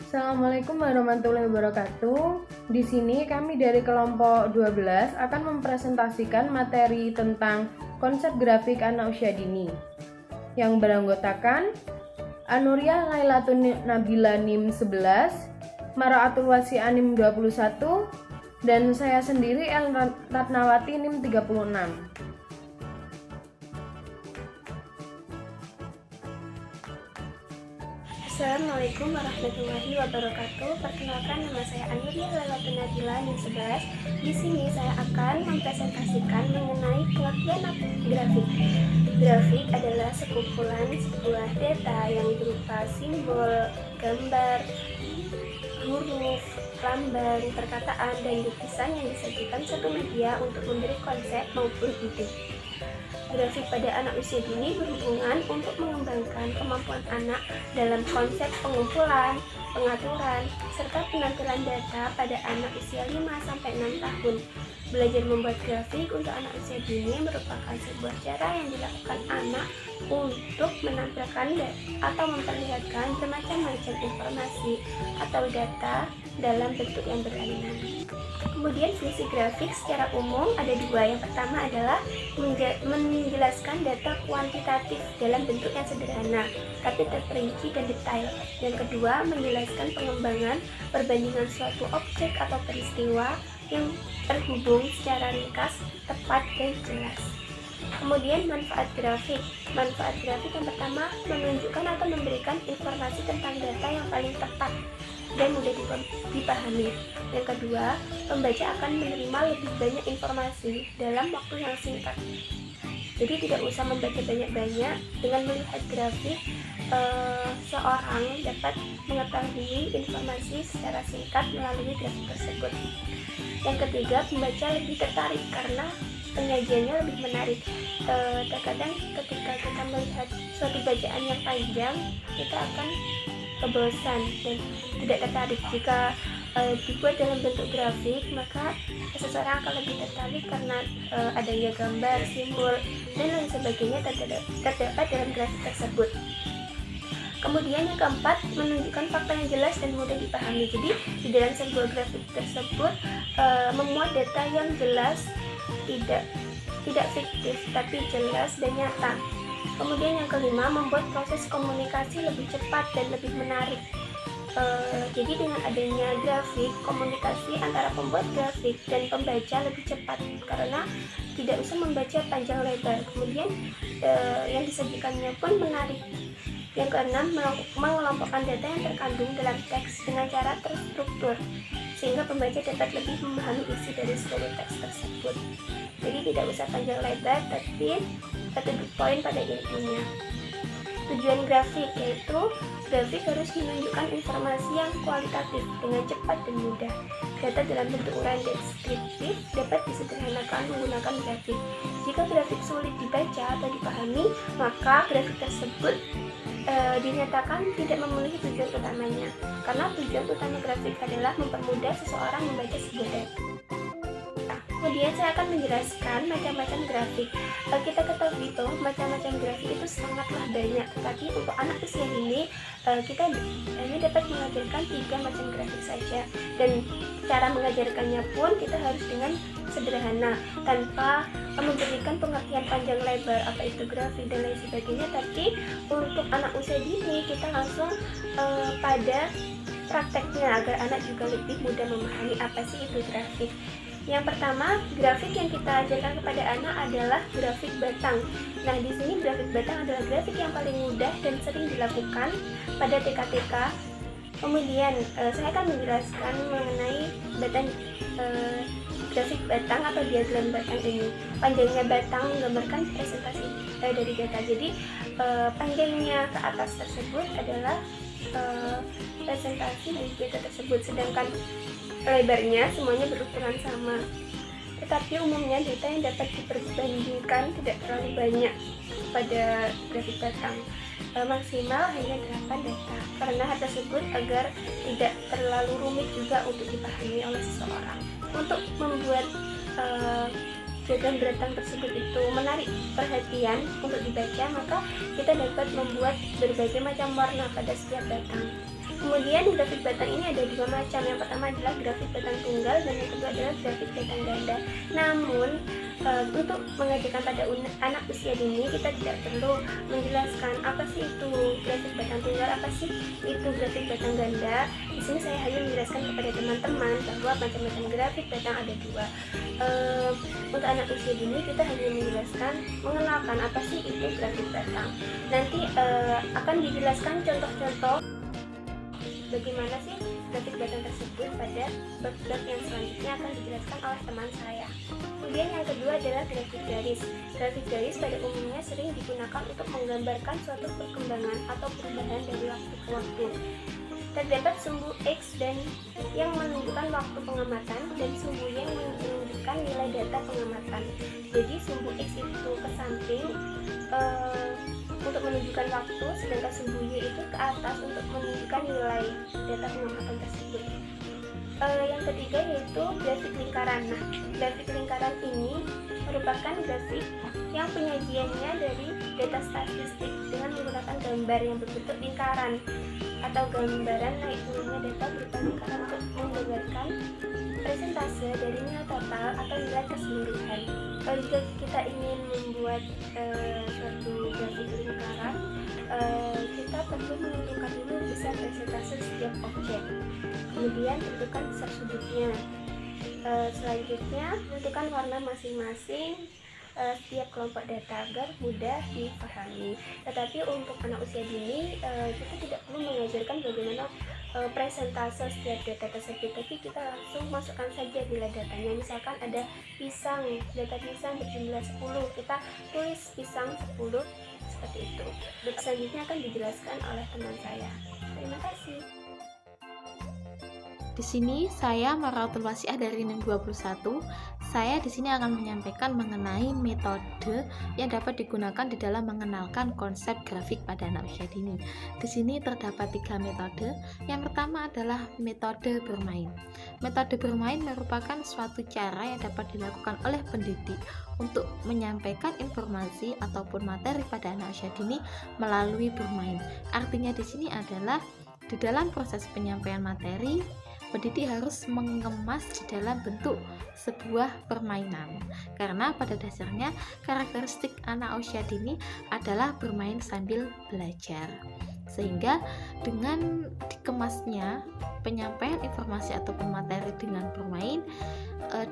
Assalamualaikum warahmatullahi wabarakatuh. Di sini kami dari kelompok 12 akan mempresentasikan materi tentang konsep grafik anak usia dini yang beranggotakan Anuria Lailatun Nabila NIM 11, Maraatul Wasi'ah NIM 21, dan saya sendiri El Ratnawati NIM 36. Assalamualaikum warahmatullahi wabarakatuh. Perkenalkan, nama saya Anuria Lailatun Nabila NIM 11. Di sini saya akan mempresentasikan mengenai pengertian grafik. Grafik adalah sekumpulan sebuah data yang berupa simbol, gambar, huruf, lambang, perkataan, dan lukisan yang disajikan satu media untuk memberi konsep maupun ide. Grafik pada anak usia dini berhubungan untuk mengembangkan kemampuan anak dalam konsep pengumpulan, pengaturan, serta penampilan data pada anak usia 5-6 tahun. Belajar membuat grafik untuk anak usia dini merupakan sebuah cara yang dilakukan anak untuk menampilkan atau memperlihatkan bermacam-macam informasi atau data dalam bentuk yang berlainan. Kemudian fungsi grafik secara umum ada dua. Yang pertama adalah menjelaskan data kuantitatif dalam bentuk yang sederhana tapi terperinci dan detail. Yang kedua, menjelaskan pengembangan perbandingan suatu objek atau peristiwa yang terhubung secara ringkas, tepat, dan jelas. Kemudian manfaat grafik. Manfaat grafik yang pertama, menunjukkan atau memberikan informasi tentang data yang paling tepat dan mudah dipahami. Yang kedua, pembaca akan menerima lebih banyak informasi dalam waktu yang singkat. Jadi tidak usah membaca banyak-banyak. Dengan melihat grafik, seorang dapat mengetahui informasi secara singkat melalui grafik tersebut. Yang ketiga, pembaca lebih tertarik karena penyajiannya lebih menarik. Terkadang ketika kita melihat suatu bacaan yang panjang, kita akan kebosan dan tidak tertarik. Jika dibuat dalam bentuk grafik, maka seseorang akan lebih tertarik karena adanya gambar, simbol, dan lain sebagainya terdapat dalam grafik tersebut. Kemudian yang keempat, menunjukkan fakta yang jelas dan mudah dipahami. Jadi di dalam sebuah grafik tersebut memuat data yang jelas, tidak fiktif tapi jelas dan nyata. Kemudian yang kelima, membuat proses komunikasi lebih cepat dan lebih menarik. Jadi dengan adanya grafik, komunikasi antara pembuat grafik dan pembaca lebih cepat karena tidak usah membaca panjang lebar. Kemudian yang disajikannya pun menarik. Yang keenam, mengelompokkan data yang terkandung dalam teks dengan cara terstruktur sehingga pembaca dapat lebih memahami isi dari seluruh teks tersebut. Jadi tidak usah panjang lebar, tapi to the point pada intinya. Tujuan grafik yaitu grafik harus menunjukkan informasi yang kualitatif dengan cepat dan mudah. Data dalam bentuk uraian deskriptif dapat disederhanakan menggunakan grafik. Jika grafik sulit dibaca atau dipahami, maka grafik tersebut dinyatakan tidak memenuhi tujuan utamanya. Karena tujuan utama grafik adalah mempermudah seseorang membaca sebuah data. Kemudian saya akan menjelaskan macam-macam grafik. Kita ketahui itu macam-macam grafik itu sangatlah banyak, tetapi untuk anak usia ini kita hanya dapat mengajarkan 3 macam grafik saja, dan cara mengajarkannya pun kita harus dengan sederhana tanpa memberikan pengertian panjang lebar apa itu grafik dan lain sebagainya. Tapi untuk anak usia dini kita langsung pada prakteknya agar anak juga lebih mudah memahami apa sih itu grafik. Yang pertama, grafik yang kita ajarkan kepada anak adalah grafik batang. Nah, di sini grafik batang adalah grafik yang paling mudah dan sering dilakukan pada TK-TK. Kemudian, saya akan menjelaskan mengenai grafik batang atau diagram batang ini. Panjangnya batang menggambarkan presentasi dari data. Jadi, panjangnya ke atas tersebut adalah presentasi dari data tersebut, sedangkan lebarnya semuanya berukuran sama. Tetapi umumnya data yang dapat diperbandingkan tidak terlalu banyak pada grafik batang, maksimal hanya 8 data. Karena hal tersebut agar tidak terlalu rumit juga untuk dipahami oleh seseorang. Untuk membuat diagram batang tersebut itu menarik perhatian untuk dibaca, maka kita dapat membuat berbagai macam warna pada setiap batang. Kemudian grafik batang ini ada dua macam. Yang pertama adalah grafik batang tunggal dan yang kedua adalah grafik batang ganda. Namun untuk mengajarkan pada anak usia dini, kita tidak perlu menjelaskan apa sih itu grafik batang tunggal, apa sih itu grafik batang ganda. Di sini saya hanya menjelaskan kepada teman-teman bahwa macam-macam grafik batang ada dua. Untuk anak usia dini kita hanya menjelaskan, mengenalkan apa sih itu grafik batang. Nanti akan dijelaskan contoh-contoh bagaimana sih grafik batang tersebut pada bab-bab yang selanjutnya akan dijelaskan oleh teman saya. Kemudian yang kedua adalah grafik garis. Grafik garis pada umumnya sering digunakan untuk menggambarkan suatu perkembangan atau perubahan dari waktu ke waktu. Terdapat sumbu X dan yang menunjukkan waktu pengamatan dan sumbu Y yang menunjukkan nilai data pengamatan. Jadi sumbu X itu ke samping untuk menunjukkan waktu, sedangkan sumbu Y itu ke atas untuk menunjukkan nilai data pengamatan tersebut. Yang ketiga yaitu grafik lingkaran. Nah, grafik lingkaran ini merupakan grafik yang penyajiannya dari data statistik dengan menggunakan gambar yang berbentuk lingkaran atau gambaran naik turunnya data berupa lingkaran untuk menggambarkan presentase dari nilai total atau nilai keseluruhan. Kalau jika kita ingin membuat suatu grafik lingkaran, kita perlu menentukan dulu besar presentase setiap objek. Kemudian tentukan besar sudutnya. Selanjutnya tentukan warna masing-masing setiap kelompok data agar mudah dipahami. Tetapi untuk anak usia dini kita tidak perlu mengajarkan bagaimana presentase setiap data tersebut, tapi kita langsung masukkan saja nilai datanya. Misalkan ada pisang, data pisang berjumlah 10, kita tulis pisang 10 seperti itu. Dan selanjutnya akan dijelaskan oleh teman saya. Terima kasih. Di sini saya Maratul Wasiah dari NIM 21. Saya di sini akan menyampaikan mengenai metode yang dapat digunakan di dalam mengenalkan konsep grafik pada anak usia dini. Di sini terdapat 3 metode. Yang pertama adalah metode bermain. Metode bermain merupakan suatu cara yang dapat dilakukan oleh pendidik untuk menyampaikan informasi ataupun materi pada anak usia dini melalui bermain. Artinya di sini adalah di dalam proses penyampaian materi, pendidik harus mengemas di dalam bentuk sebuah permainan, karena pada dasarnya karakteristik anak usia dini adalah bermain sambil belajar. Sehingga dengan dikemasnya penyampaian informasi ataupun materi dengan bermain,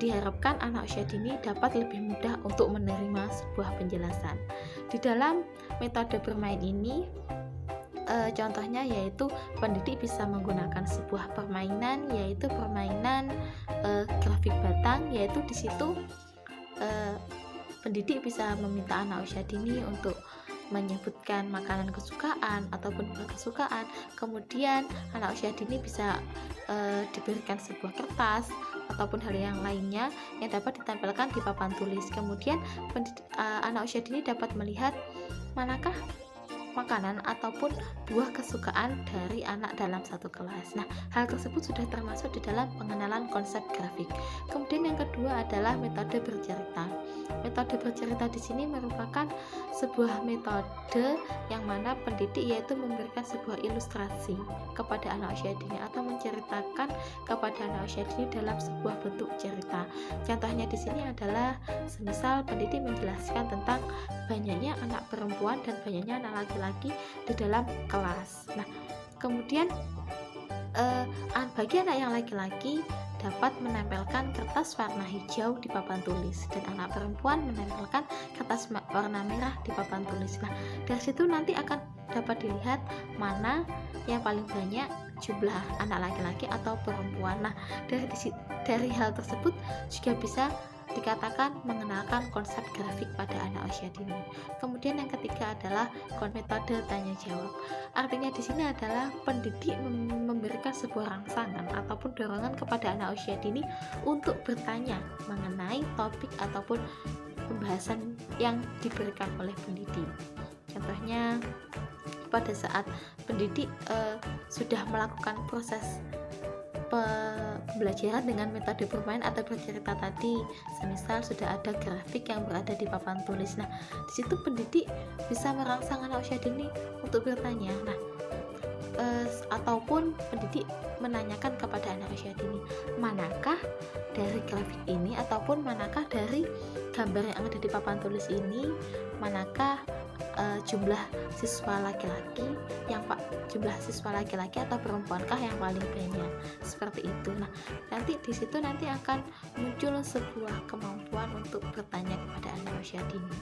diharapkan anak usia dini dapat lebih mudah untuk menerima sebuah penjelasan. Di dalam metode bermain ini, contohnya yaitu pendidik bisa menggunakan sebuah permainan, yaitu permainan grafik batang, yaitu di situ pendidik bisa meminta anak usia dini untuk menyebutkan makanan kesukaan ataupun buah kesukaan. Kemudian anak usia dini bisa diberikan sebuah kertas ataupun hal yang lainnya yang dapat ditampilkan di papan tulis. Kemudian anak usia dini dapat melihat manakah makanan ataupun buah kesukaan dari anak dalam satu kelas. Nah, hal tersebut sudah termasuk di dalam pengenalan konsep grafik. Kemudian yang kedua adalah metode bercerita. Metode bercerita di sini merupakan sebuah metode yang mana pendidik yaitu memberikan sebuah ilustrasi kepada anak usia dini atau menceritakan kepada anak usia dini dalam sebuah bentuk cerita. Contohnya di sini adalah semisal pendidik menjelaskan tentang banyaknya anak perempuan dan banyaknya anak laki-laki di dalam kelas. Nah, kemudian bagi anak yang laki-laki dapat menempelkan kertas warna hijau di papan tulis dan anak perempuan menempelkan kertas warna merah di papan tulis. Nah, dari situ nanti akan dapat dilihat mana yang paling banyak jumlah anak laki-laki atau perempuan. Nah, dari hal tersebut juga bisa dikatakan mengenalkan konsep grafik pada anak usia dini. Kemudian yang ketiga adalah metode tanya jawab. Artinya di sini adalah pendidik memberikan sebuah rangsangan ataupun dorongan kepada anak usia dini untuk bertanya mengenai topik ataupun pembahasan yang diberikan oleh pendidik. Contohnya pada saat pendidik sudah melakukan proses pembelajaran dengan metode bermain atau bercerita tadi, semisal sudah ada grafik yang berada di papan tulis. Nah, di situ pendidik bisa merangsang anak usia dini untuk bertanya. Nah, ataupun pendidik menanyakan kepada anak usia dini, manakah dari grafik ini ataupun manakah dari gambar yang ada di papan tulis ini, manakah jumlah siswa laki-laki atau perempuankah yang paling banyak, seperti itu. Nah, nanti di situ akan muncul sebuah kemampuan untuk bertanya kepada anak usia dini.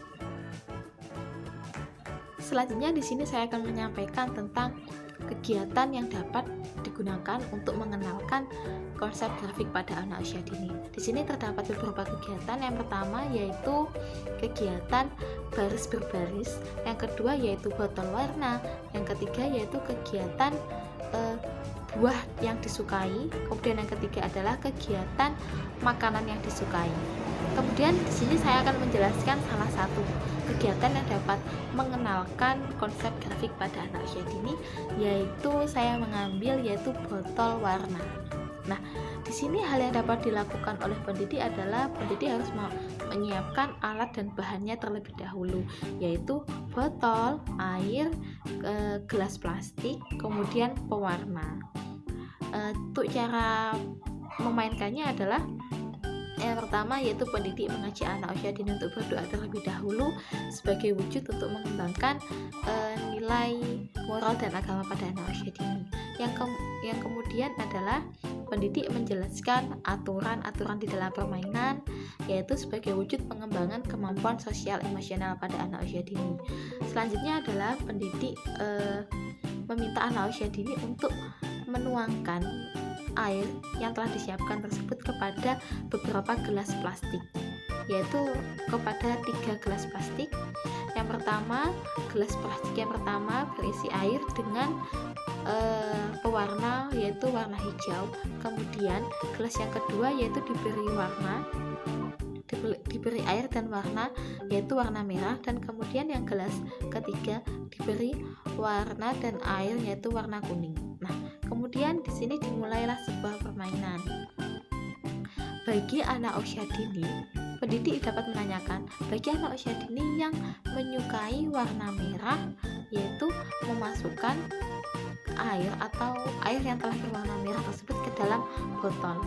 Selanjutnya di sini saya akan menyampaikan tentang kegiatan yang dapat digunakan untuk mengenalkan konsep grafik pada anak usia dini. Di sini terdapat beberapa kegiatan. Yang pertama yaitu kegiatan baris berbaris, yang kedua yaitu botol warna, yang ketiga yaitu kegiatan buah yang disukai, kemudian yang ketiga adalah kegiatan makanan yang disukai. Kemudian di sini saya akan menjelaskan salah satu kegiatan yang dapat mengenalkan konsep grafik pada anak usia dini, yaitu saya mengambil yaitu botol warna. Nah, di sini hal yang dapat dilakukan oleh pendidik adalah pendidik harus menyiapkan alat dan bahannya terlebih dahulu, yaitu botol, air, gelas plastik, kemudian pewarna. Untuk cara memainkannya adalah yang pertama yaitu pendidik mengajak anak usia dini untuk berdoa terlebih dahulu sebagai wujud untuk mengembangkan nilai moral dan agama pada anak usia dini. Yang kemudian adalah pendidik menjelaskan aturan-aturan di dalam permainan, yaitu sebagai wujud pengembangan kemampuan sosial emosional pada anak usia dini. Selanjutnya adalah pendidik meminta anak usia dini untuk menuangkan air yang telah disiapkan tersebut kepada beberapa gelas plastik, yaitu kepada 3 gelas plastik. Yang pertama, gelas plastik yang pertama berisi air dengan pewarna yaitu warna hijau. Kemudian gelas yang kedua yaitu diberi air dan warna yaitu warna merah, dan kemudian yang gelas ketiga diberi warna dan air yaitu warna kuning. Nah, kemudian di sini dimulailah sebuah permainan. Bagi anak usia dini, pendidik dapat menanyakan, bagi anak usia dini yang menyukai warna merah, yaitu memasukkan air atau air yang telah berwarna merah tersebut ke dalam botol.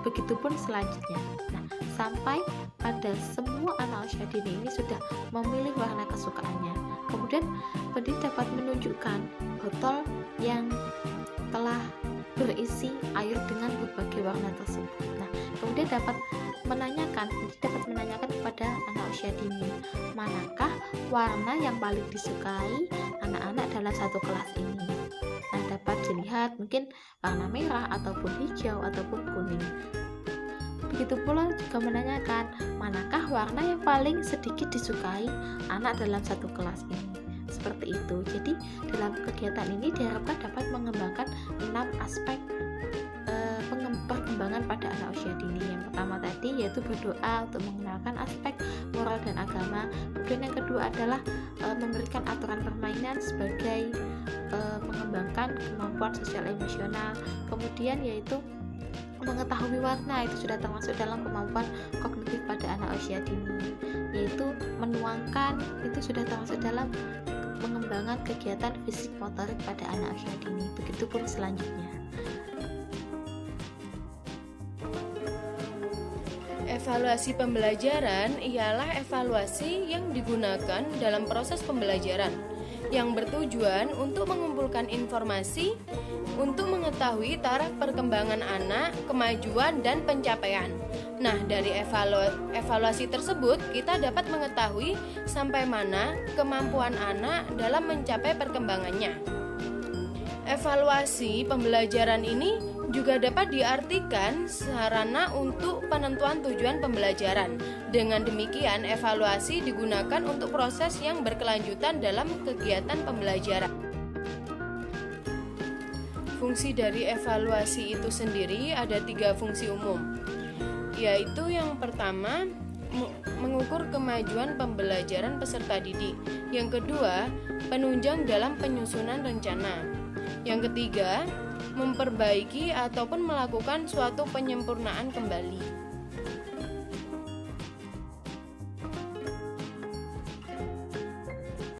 Begitupun selanjutnya. Nah, sampai pada semua anak usia dini ini sudah memilih warna kesukaannya. Kemudian pendidik dapat menunjukkan botol yang telah berisi air dengan berbagai warna tersebut. Nah, kemudian dapat menanyakan kepada anak usia dini, manakah warna yang paling disukai anak-anak dalam satu kelas ini. Nah, dapat dilihat mungkin warna merah ataupun hijau ataupun kuning. Begitu pula juga menanyakan manakah warna yang paling sedikit disukai anak dalam satu kelas ini. Seperti itu. Jadi dalam kegiatan ini diharapkan dapat mengembangkan 6 aspek perkembangan pada anak usia dini. Yang pertama tadi yaitu berdoa untuk mengenalkan aspek moral dan agama. Kemudian yang kedua adalah memberikan aturan permainan sebagai mengembangkan kemampuan sosial emosional. Kemudian yaitu mengetahui warna, itu sudah termasuk dalam kemampuan kognitif pada anak usia dini. Yaitu menuangkan, itu sudah termasuk dalam pengembangan kegiatan fisik motorik pada anak usia dini. Begitupun selanjutnya. Evaluasi pembelajaran ialah evaluasi yang digunakan dalam proses pembelajaran yang bertujuan untuk mengumpulkan informasi untuk mengetahui taraf perkembangan anak, kemajuan, dan pencapaian. Nah, dari evaluasi tersebut kita dapat mengetahui sampai mana kemampuan anak dalam mencapai perkembangannya. Evaluasi pembelajaran ini juga dapat diartikan sarana untuk penentuan tujuan pembelajaran. Dengan demikian, evaluasi digunakan untuk proses yang berkelanjutan dalam kegiatan pembelajaran. Fungsi dari evaluasi itu sendiri ada 3 fungsi umum, yaitu yang pertama, mengukur kemajuan pembelajaran peserta didik. Yang kedua, penunjang dalam penyusunan rencana. Yang ketiga, memperbaiki ataupun melakukan suatu penyempurnaan kembali.